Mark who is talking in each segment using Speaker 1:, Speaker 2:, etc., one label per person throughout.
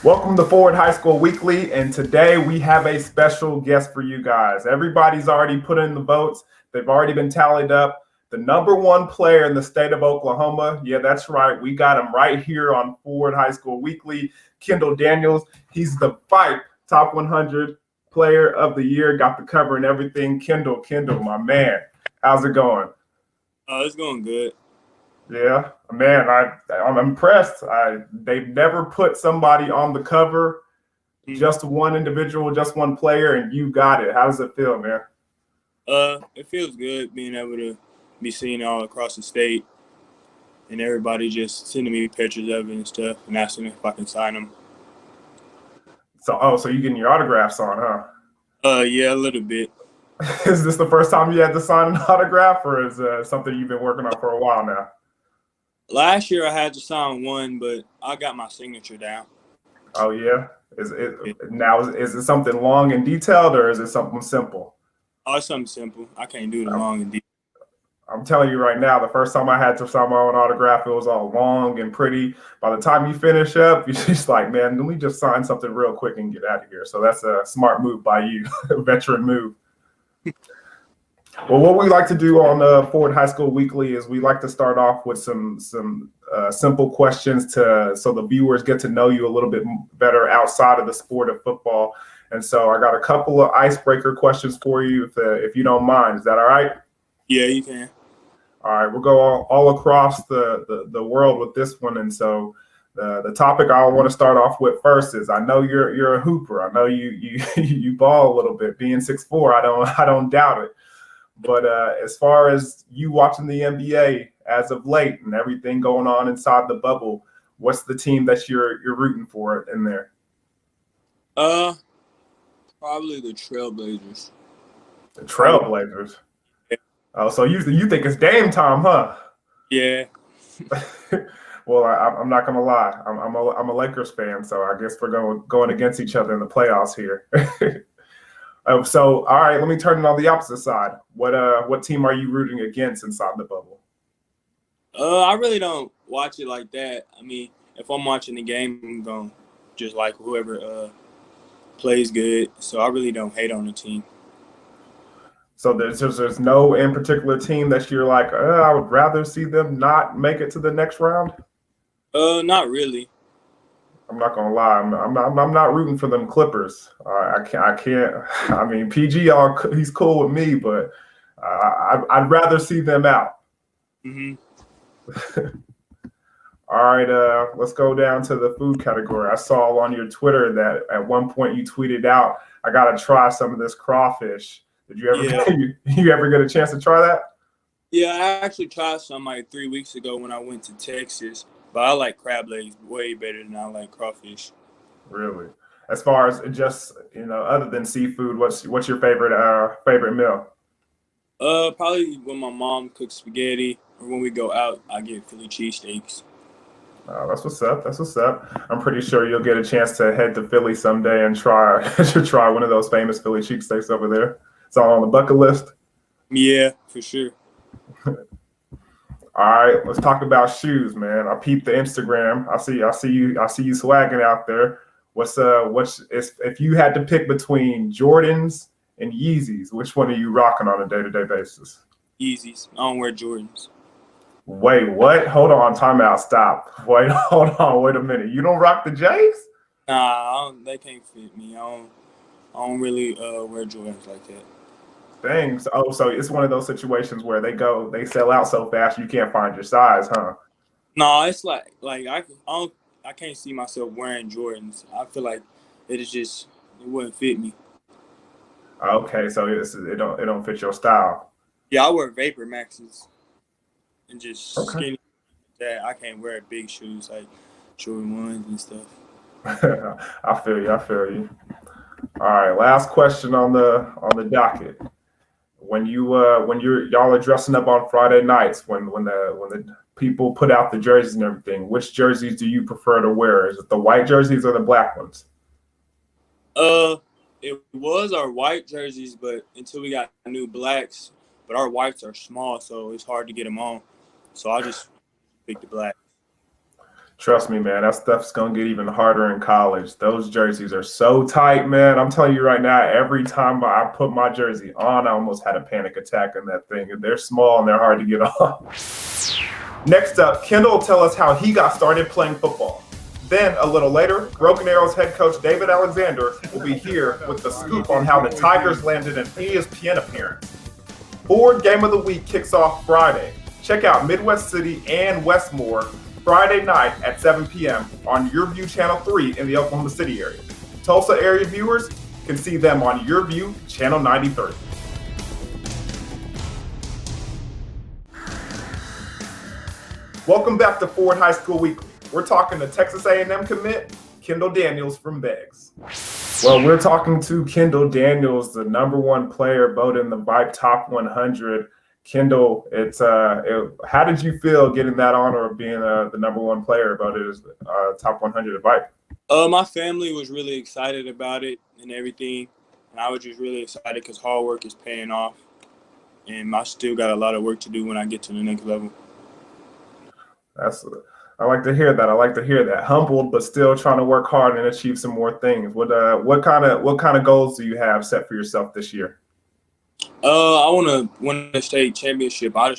Speaker 1: Welcome to Forward High School Weekly, and today we have a special guest for you guys. Everybody's already put in the votes. They've already been tallied up. The number one player in the state of Oklahoma, yeah, that's right. We got him right here on Forward High School Weekly, Kendal Daniels. He's the FIPE Top 100 Player of the Year, got the cover and everything. Kendal, my man, how's it going?
Speaker 2: It's going good.
Speaker 1: Yeah, man, I'm impressed. They've never put somebody on the cover, just one individual, just one player, and you got it. How does it feel, man?
Speaker 2: It feels good being able to be seen all across the state, and everybody just sending me pictures of it and stuff, and asking if I can sign them.
Speaker 1: So you getting your autographs on, huh?
Speaker 2: Yeah, a little bit.
Speaker 1: Is this the first time you had to sign an autograph, or is something you've been working on for a while now?
Speaker 2: Last year I had to sign one, but I got my signature down.
Speaker 1: Oh yeah. Is it something long and detailed, or is it something simple?
Speaker 2: Oh, it's something simple. I can't do the long and deep.
Speaker 1: I'm telling you right now, the first time I had to sign my own autograph, it was all long and pretty. By the time you finish up, you're just like, man, let me just sign something real quick and get out of here. So that's a smart move by you, a veteran move. Well, what we like to do on Forward High School Weekly is we like to start off with some simple questions so the viewers get to know you a little bit better outside of the sport of football. And so I got a couple of icebreaker questions for you, if you don't mind. Is that all right?
Speaker 2: Yeah, you can.
Speaker 1: All right, we'll go all across the world with this one. And so the topic I want to start off with first is, I know you're a hooper. I know you ball a little bit. Being 6'4", I don't doubt it. But as far as you watching the NBA as of late and everything going on inside the bubble, what's the team that you're rooting for in there?
Speaker 2: Probably the Trailblazers.
Speaker 1: The Trailblazers.
Speaker 2: Yeah.
Speaker 1: Oh, so you think it's Dame time, huh?
Speaker 2: Yeah.
Speaker 1: Well, I'm not gonna lie. I'm a Lakers fan, so I guess we're going against each other in the playoffs here. So, all right, let me turn it on the opposite side. What team are you rooting against inside the bubble?
Speaker 2: I really don't watch it like that. I mean, if I'm watching the game, I'm going just like whoever plays good. So I really don't hate on the team.
Speaker 1: So there's no in particular team that you're like, I would rather see them not make it to the next round?
Speaker 2: Not really.
Speaker 1: I'm not gonna lie. I'm not rooting for them Clippers. I can't. I mean, PG, he's cool with me, but I'd rather see them out.
Speaker 2: Mm-hmm.
Speaker 1: All right. Let's go down to the food category. I saw on your Twitter that at one point you tweeted out, "I gotta try some of this crawfish." Did you ever you ever get a chance to try that?
Speaker 2: Yeah, I actually tried some like 3 weeks ago when I went to Texas. But I like crab legs way better than I like crawfish.
Speaker 1: Really? As far as just, other than seafood, what's your favorite meal?
Speaker 2: Probably when my mom cooks spaghetti or when we go out, I get Philly cheesesteaks.
Speaker 1: Oh, that's what's up. That's what's up. I'm pretty sure you'll get a chance to head to Philly someday and try one of those famous Philly cheesesteaks over there. It's all on the bucket list.
Speaker 2: Yeah, for sure.
Speaker 1: All right, let's talk about shoes, man. I peeped the Instagram. I see you swagging out there. If you had to pick between Jordans and Yeezys, which one are you rocking on a day-to-day basis?
Speaker 2: Yeezys. I don't wear Jordans.
Speaker 1: Wait, what? Hold on, timeout, stop. Wait, hold on, wait a minute. You don't rock the J's?
Speaker 2: Nah, they can't fit me. I don't really wear Jordans like that.
Speaker 1: Dang. So it's one of those situations where they sell out so fast you can't find your size, huh?
Speaker 2: No, it's like I can't see myself wearing Jordans. I feel like it wouldn't fit me.
Speaker 1: Okay, so it don't fit your style.
Speaker 2: Yeah, I wear Vapor Maxes and just
Speaker 1: Okay.
Speaker 2: skinny. That I can't wear big shoes like Jordan 1s and stuff.
Speaker 1: I feel you. All right, last question on the docket. When y'all are dressing up on Friday nights, when the people put out the jerseys and everything, which jerseys do you prefer to wear? Is it the white jerseys or the black ones?
Speaker 2: It was our white jerseys, but until we got new blacks, but our whites are small, so it's hard to get them on. So I just picked the black.
Speaker 1: Trust me, man, that stuff's going to get even harder in college. Those jerseys are so tight, man. I'm telling you right now, every time I put my jersey on, I almost had a panic attack in that thing. They're small and they're hard to get on. Next up, Kendall will tell us how he got started playing football. Then, a little later, Broken Arrow's head coach David Alexander will be here with the scoop on how the Tigers landed an ESPN appearance. Ford Game of the Week kicks off Friday. Check out Midwest City and Westmore Friday night at 7 p.m. on YurView Channel 3 in the Oklahoma City area. Tulsa area viewers can see them on YurView Channel 93. Welcome back to Ford High School Weekly. We're talking to Texas A&M commit Kendal Daniels from Beggs. Well, we're talking to Kendal Daniels, the number one player voted in the VIPE Top 100. Kendal, how did you feel getting that honor of being the number one player voted as Top 100 at VIPE?
Speaker 2: My family was really excited about it and everything, and I was just really excited because hard work is paying off, and I still got a lot of work to do when I get to the next level.
Speaker 1: I like to hear that. I like to hear that. Humbled, but still trying to work hard and achieve some more things. What kind of goals do you have set for yourself this year?
Speaker 2: I want to win a state championship. I'm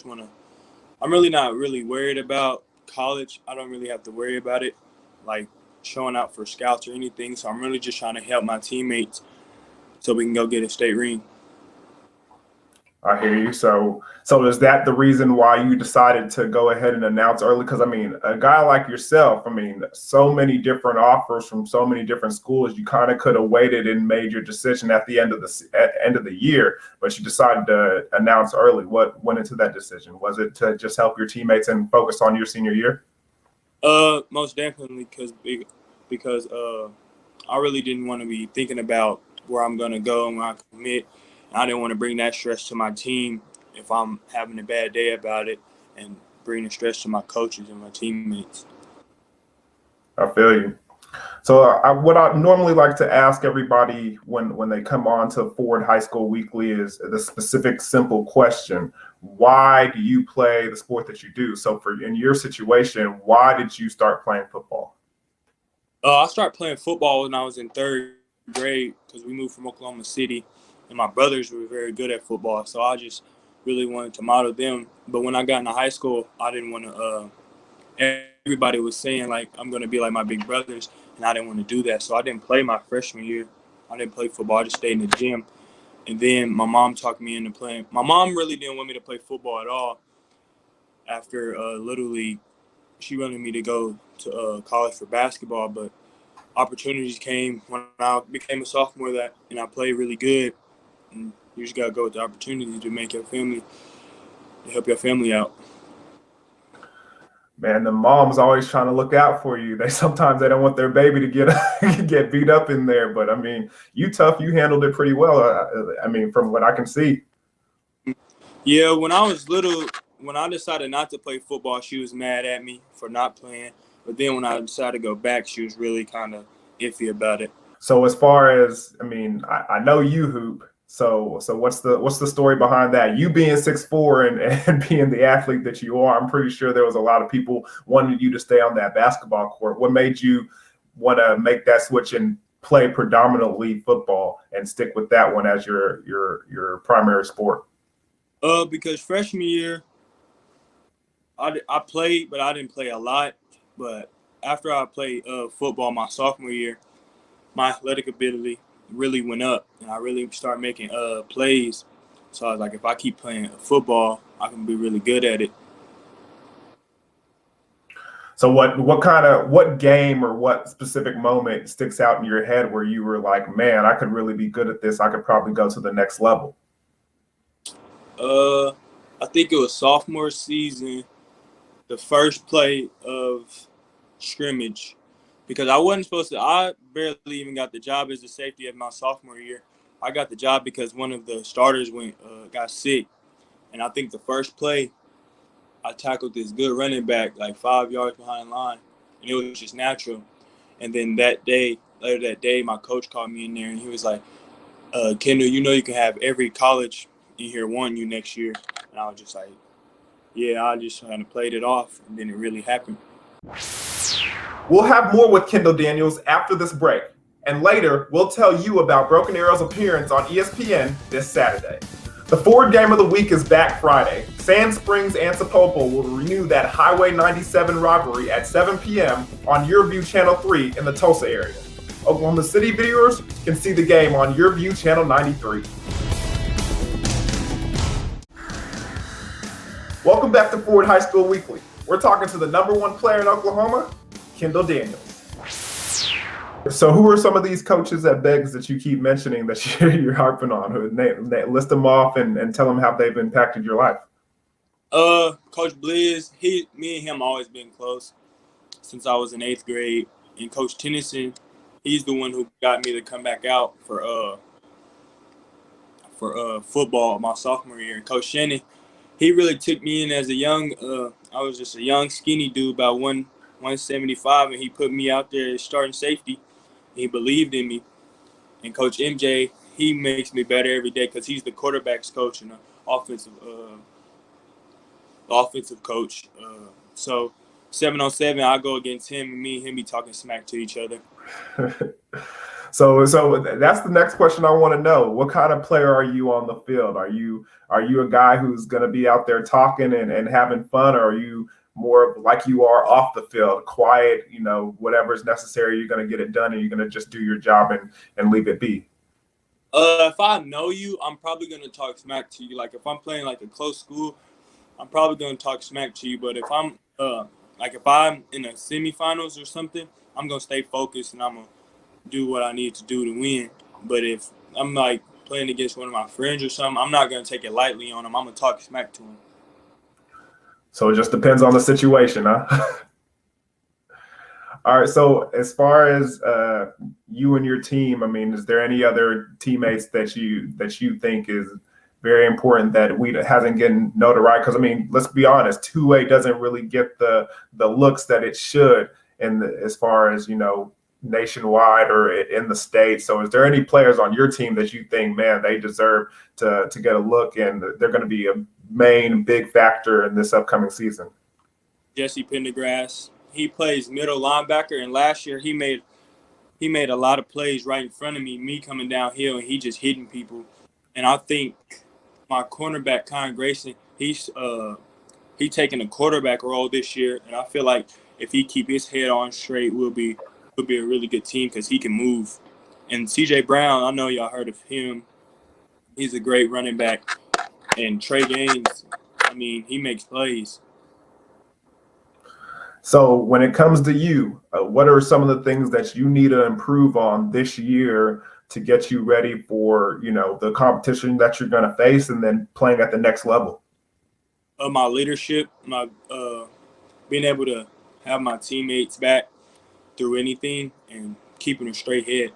Speaker 2: really not really worried about college. I don't really have to worry about it, like showing out for scouts or anything. So I'm really just trying to help my teammates so we can go get a state ring.
Speaker 1: I hear you. So is that the reason why you decided to go ahead and announce early? Because, I mean, a guy like yourself, I mean, so many different offers from so many different schools, you kind of could have waited and made your decision at the end of the year, but you decided to announce early. What went into that decision? Was it to just help your teammates and focus on your senior year?
Speaker 2: Most definitely, because I really didn't want to be thinking about where I'm going to go and where I commit. I didn't want to bring that stress to my team if I'm having a bad day about it and bring the stress to my coaches and my teammates.
Speaker 1: I feel you. So what I normally like to ask everybody when they come on to Ford High School Weekly is the specific, simple question. Why do you play the sport that you do? So in your situation, why did you start playing football?
Speaker 2: I started playing football when I was in third grade because we moved from Oklahoma City. And my brothers were very good at football, so I just really wanted to model them. But when I got into high school, I didn't want to everybody was saying, like, I'm going to be like my big brothers, and I didn't want to do that. So I didn't play my freshman year. I didn't play football. I just stayed in the gym. And then my mom talked me into playing. My mom really didn't want me to play football at all after Little League. She wanted me to go to college for basketball, but opportunities came when I became a sophomore and I played really good. And you just gotta go with the opportunity to help your family out.
Speaker 1: Man, the mom's always trying to look out for you. Sometimes they don't want their baby to get beat up in there. But I mean, you tough. You handled it pretty well. I mean, from what I can see.
Speaker 2: Yeah, when I was little, when I decided not to play football, she was mad at me for not playing. But then when I decided to go back, she was really kind of iffy about it.
Speaker 1: So as far as, I mean, I know you hoop. So what's the story behind that? You being 6'4" and being the athlete that you are, I'm pretty sure there was a lot of people wanting you to stay on that basketball court. What made you want to make that switch and play predominantly football and stick with that one as your primary sport?
Speaker 2: Because freshman year, I played, but I didn't play a lot. But after I played football my sophomore year, my athletic ability really went up, and I really started making plays. So I was like, if I keep playing football, I can be really good at it.
Speaker 1: So what game or what specific moment sticks out in your head where you were like, man, I could really be good at this. I could probably go to the next level.
Speaker 2: I think it was sophomore season, the first play of scrimmage, because I barely even got the job as a safety of my sophomore year. I got the job because one of the starters got sick. And I think the first play, I tackled this good running back like 5 yards behind the line. And it was just natural. And then later that day, my coach called me in there and he was like, Kendall, you can have every college in here want you next year. And I was just like, yeah, I just kind of played it off, and then it really happened.
Speaker 1: We'll have more with Kendal Daniels after this break. And later, we'll tell you about Broken Arrow's appearance on ESPN this Saturday. The Ford Game of the Week is back Friday. Sand Springs and Sapulpa will renew that Highway 97 rivalry at 7 p.m. on YurView Channel 3 in the Tulsa area. Oklahoma City viewers can see the game on YurView Channel 93. Welcome back to Ford High School Weekly. We're talking to the number one player in Oklahoma, Kendal Daniels. So who are some of these coaches at Beggs that you keep mentioning that you're harping on? List them off and tell them how they've impacted your life.
Speaker 2: Coach Blizz, me and him always been close since I was in 8th grade. And Coach Tennyson, he's the one who got me to come back out for football my sophomore year. And Coach Shannon, he really took me in as a young. I was just a young, skinny dude, about 175, and he put me out there as starting safety. He believed in me. And Coach MJ, he makes me better every day because he's the quarterback's coach and the offensive coach. So 7-on-7, I go against him, and me and him be talking smack to each other.
Speaker 1: So that's the next question I want to know. What kind of player are you on the field? Are you a guy who's going to be out there talking and having fun, or are you more like you are off the field, quiet, whatever's necessary, you're going to get it done and you're going to just do your job and leave it be?
Speaker 2: If I know you, I'm probably going to talk smack to you. Like if I'm playing like a close school, I'm probably going to talk smack to you. But if I'm if I'm in the semifinals or something, I'm going to stay focused and I'm going to do what I need to do to win. But if I'm like playing against one of my friends or something, I'm not going to take it lightly on him. I'm going to talk smack to him.
Speaker 1: So it just depends on the situation, huh? All right. So as far as you and your team, I mean, is there any other teammates that you think is very important that hasn't gotten notoriety? Because I mean, let's be honest, 2A doesn't really get the looks that it should, as far as nationwide or in the state. So is there any players on your team that you think, man, they deserve to get a look and they're going to be a main big factor in this upcoming season?
Speaker 2: Jesse Pendergrass. He plays middle linebacker, and last year he made a lot of plays right in front of me coming downhill, and he just hitting people. And I think my cornerback, Con Grayson, he's taking a quarterback role this year, and I feel like if he keep his head on straight, we'll be a really good team because he can move. And CJ Brown, I know y'all heard of him. He's a great running back. And Trey Gaines, I mean, he makes plays.
Speaker 1: So when it comes to you, what are some of the things that you need to improve on this year to get you ready for, the competition that you're going to face and then playing at the next level?
Speaker 2: My leadership, my being able to have my teammates back through anything and keeping a straight head.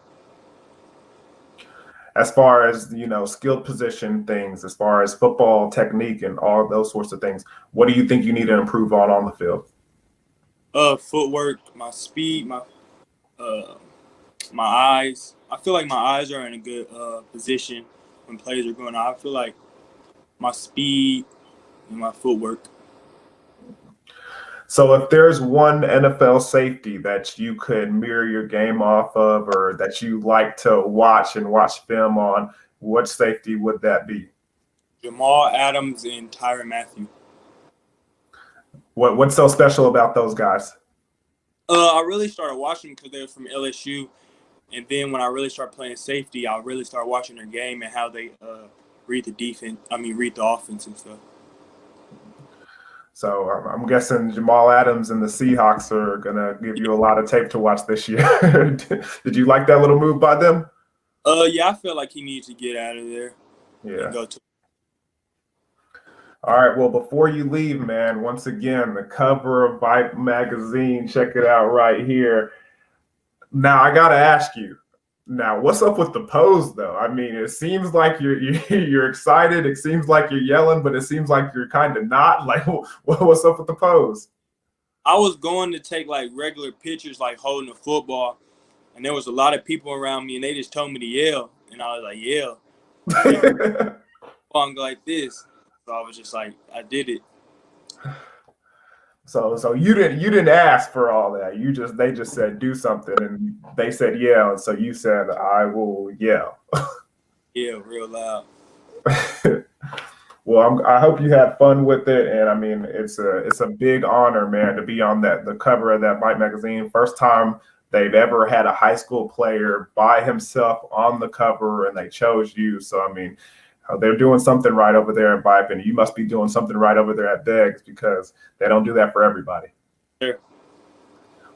Speaker 1: As far as, skilled position things, as far as football technique and all those sorts of things, what do you think you need to improve on the field?
Speaker 2: Footwork, my speed, my eyes. I feel like my eyes are in a good position when plays are going on. I feel like my speed and my footwork.
Speaker 1: So if there's one NFL safety that you could mirror your game off of, or that you like to watch film on, what safety would that be?
Speaker 2: Jamal Adams and Tyrann Mathieu.
Speaker 1: What's so special about those guys?
Speaker 2: I really started watching them because they were from LSU. And then when I really started playing safety, I really started watching their game and how they read the offense and stuff.
Speaker 1: So I'm guessing Jamal Adams and the Seahawks are going to give you a lot of tape to watch this year. Did you like that little move by them?
Speaker 2: Yeah, I feel like he needs to get out of there.
Speaker 1: Yeah.
Speaker 2: And go to.
Speaker 1: All right. Well, before you leave, man, once again, the cover of Vibe magazine. Check it out right here. Now, I got to ask you. Now, what's up with the pose, though? I mean, it seems like you're excited. It seems like you're yelling, but it seems like you're kind of not. Like, what's up with the pose?
Speaker 2: I was going to take, like, regular pictures, like, holding the football, and there was a lot of people around me, and they just told me to yell. And I was like, yell. I'm like this. So I was just like, I did it.
Speaker 1: So you didn't ask for all that. They just said do something, and they said yell, and so you said I will yell.
Speaker 2: Yeah, real loud.
Speaker 1: Well, I hope you had fun with it, and I mean it's a big honor, man, to be on the cover of that Bite magazine. First time they've ever had a high school player by himself on the cover, and they chose you. So I mean, they're doing something right over there in Bipe, and you must be doing something right over there at Beggs because they don't do that for everybody.
Speaker 2: Sure.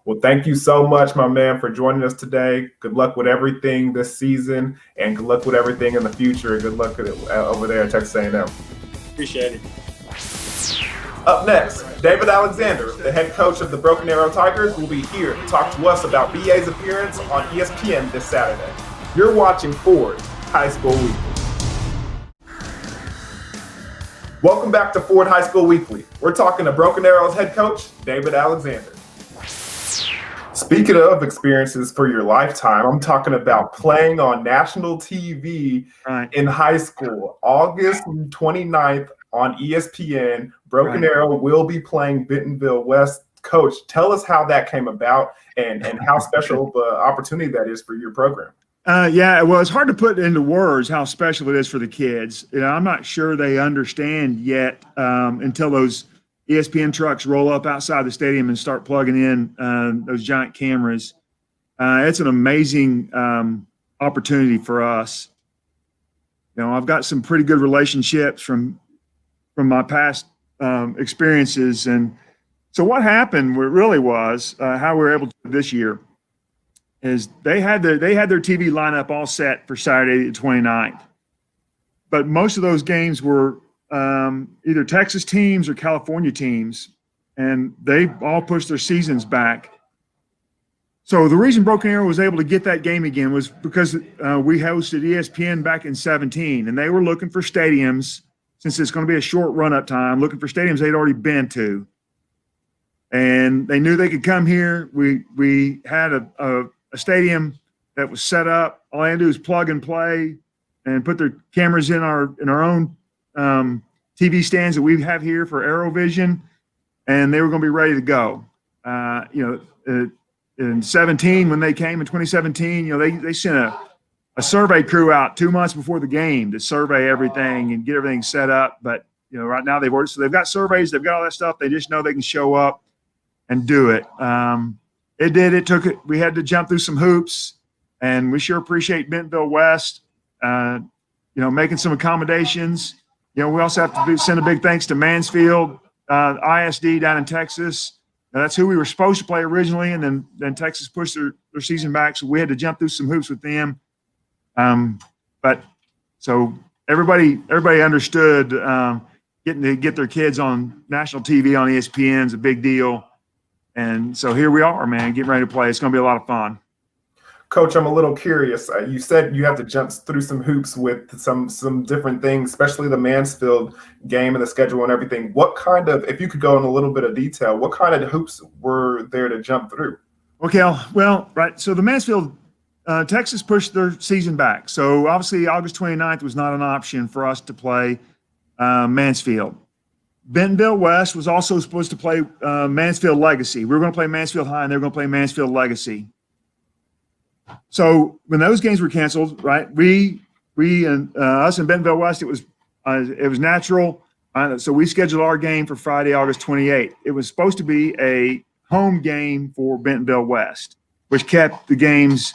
Speaker 1: Well, thank you so much, my man, for joining us today. Good luck with everything this season, and good luck with everything in the future. Good luck over there at Texas A&M.
Speaker 2: Appreciate it.
Speaker 1: Up next, David Alexander, the head coach of the Broken Arrow Tigers, will be here to talk to us about BA's appearance on ESPN this Saturday. You're watching Ford High School Weekly. Welcome back to Ford High School Weekly. We're talking to Broken Arrow's head coach, David Alexander. Speaking of experiences for your lifetime, I'm talking about playing on national TV in high school. August 29th on ESPN, Broken Arrow will be playing Bentonville West. Coach, tell us how that came about and how special of an opportunity that is for your program.
Speaker 3: Yeah, well, it's hard to put into words how special it is for the kids. You know, I'm not sure they understand yet until those ESPN trucks roll up outside the stadium and start plugging in those giant cameras. It's an amazing opportunity for us. You know, I've got some pretty good relationships from my past experiences. And so what happened really was how we were able to do this year is they had their TV lineup all set for Saturday the 29th. But most of those games were either Texas teams or California teams, and they all pushed their seasons back. So the reason Broken Arrow was able to get that game again was because we hosted ESPN back in 2017, and they were looking for stadiums, since it's going to be a short run-up time, looking for stadiums they'd already been to. And they knew they could come here. We had a stadium that was set up. All I had to do was plug and play and put their cameras in our own TV stands that we have here for AeroVision, and they were going to be ready to go. In 17, when they came in 2017, they sent a survey crew out 2 months before the game to survey everything and get everything set up. But right now they've got surveys, they've got all that stuff. They just know they can show up and do it. We had to jump through some hoops, and we sure appreciate Bentonville West, making some accommodations. We also have to send a big thanks to Mansfield ISD down in Texas. Now, that's who we were supposed to play originally, and then Texas pushed their season back, so we had to jump through some hoops with them. But so everybody understood getting to get their kids on national TV on ESPN is a big deal. And so here we are, man, getting ready to play. It's going to be a lot of fun.
Speaker 1: Coach, I'm a little curious. You said you have to jump through some hoops with some different things, especially the Mansfield game and the schedule and everything. What kind of, if you could go in a little bit of detail, what kind of hoops were there to jump through?
Speaker 3: Okay, well, right. So the Mansfield, Texas pushed their season back. So obviously August 29th was not an option for us to play Mansfield. Bentonville West was also supposed to play Mansfield Legacy. We were going to play Mansfield High, and they were going to play Mansfield Legacy. So when those games were canceled, right, we and us and Bentonville West, it was natural. So we scheduled our game for Friday, August 28th. It was supposed to be a home game for Bentonville West, which kept the games,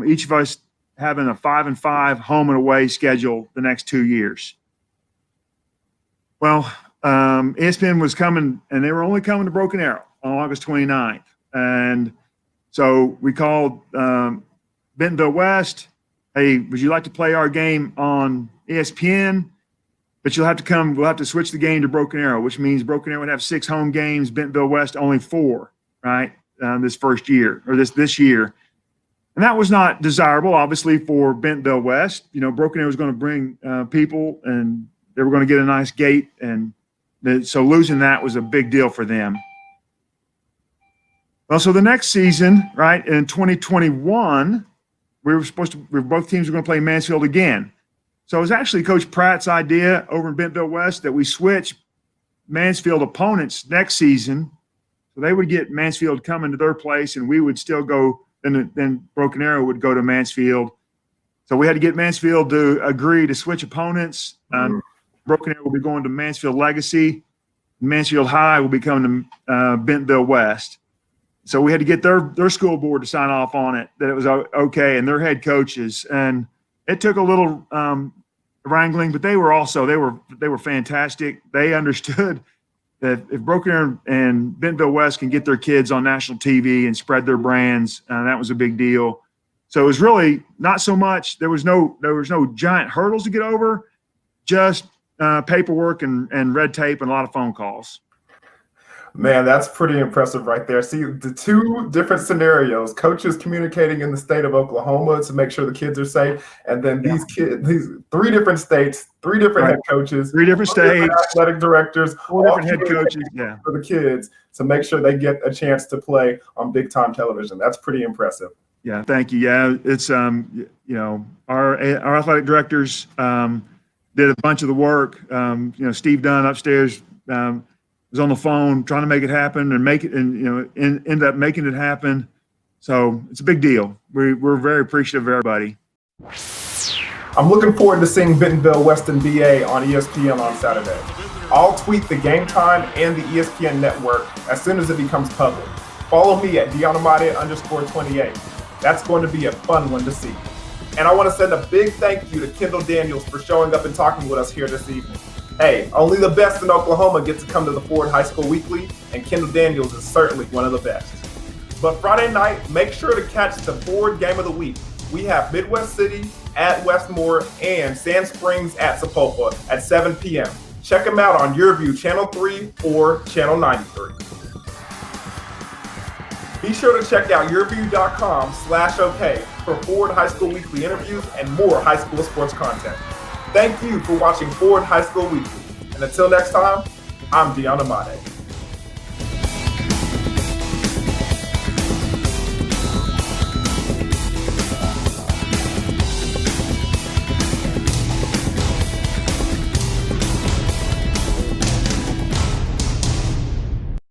Speaker 3: each of us having a 5-5 home and away schedule the next 2 years. Well, ESPN was coming, and they were only coming to Broken Arrow on August 29th. And so we called Bentonville West. Hey, would you like to play our game on ESPN? But you'll have to come. We'll have to switch the game to Broken Arrow, which means Broken Arrow would have 6 home games. Bentonville West only 4, right? This first year or this year, and that was not desirable, obviously, for Bentonville West. Broken Arrow was going to bring people, and they were going to get a nice gate, and so losing that was a big deal for them. Well, so the next season, right, in 2021, both teams were going to play Mansfield again. So it was actually Coach Pratt's idea over in Bentonville West that we switch Mansfield opponents next season. So they would get Mansfield coming to their place, and we would still go. Then Broken Arrow would go to Mansfield. So we had to get Mansfield to agree to switch opponents. Broken Arrow will be going to Mansfield Legacy. Mansfield High will be coming to Bentonville West. So we had to get their school board to sign off on it, that it was okay, and their head coaches. And it took a little wrangling, but they were fantastic. They understood that if Broken Arrow and Bentonville West can get their kids on national TV and spread their brands, that was a big deal. So it was really not so much. There was no giant hurdles to get over, just paperwork and red tape and a lot of phone calls.
Speaker 1: Man, that's pretty impressive right there. See, the two different scenarios, coaches communicating in the state of Oklahoma to make sure the kids are safe, and then these three different states, three different head coaches,
Speaker 3: three different states,
Speaker 1: athletic directors,
Speaker 3: four different head coaches,
Speaker 1: for the kids to make sure they get a chance to play on big time television. That's pretty impressive.
Speaker 3: Yeah, thank you. Yeah, it's our athletic directors did a bunch of the work. Steve Dunn upstairs was on the phone trying to make it happen and end up making it happen. So it's a big deal. We're very appreciative of everybody.
Speaker 1: I'm looking forward to seeing Bentonville Weston BA on ESPN on Saturday. I'll tweet the game time and the ESPN network as soon as it becomes public. Follow me at _28. That's going to be a fun one to see. And I want to send a big thank you to Kendal Daniels for showing up and talking with us here this evening. Hey, only the best in Oklahoma get to come to the Ford High School Weekly, and Kendal Daniels is certainly one of the best. But Friday night, make sure to catch the Ford Game of the Week. We have Midwest City at Westmore and Sand Springs at Sapulpa at 7 p.m. Check them out on YurView Channel 3 or Channel 93. Be sure to check out yourview.com/OK for Ford High School Weekly interviews and more high school sports content. Thank you for watching Ford High School Weekly. And until next time, I'm Deon Amade.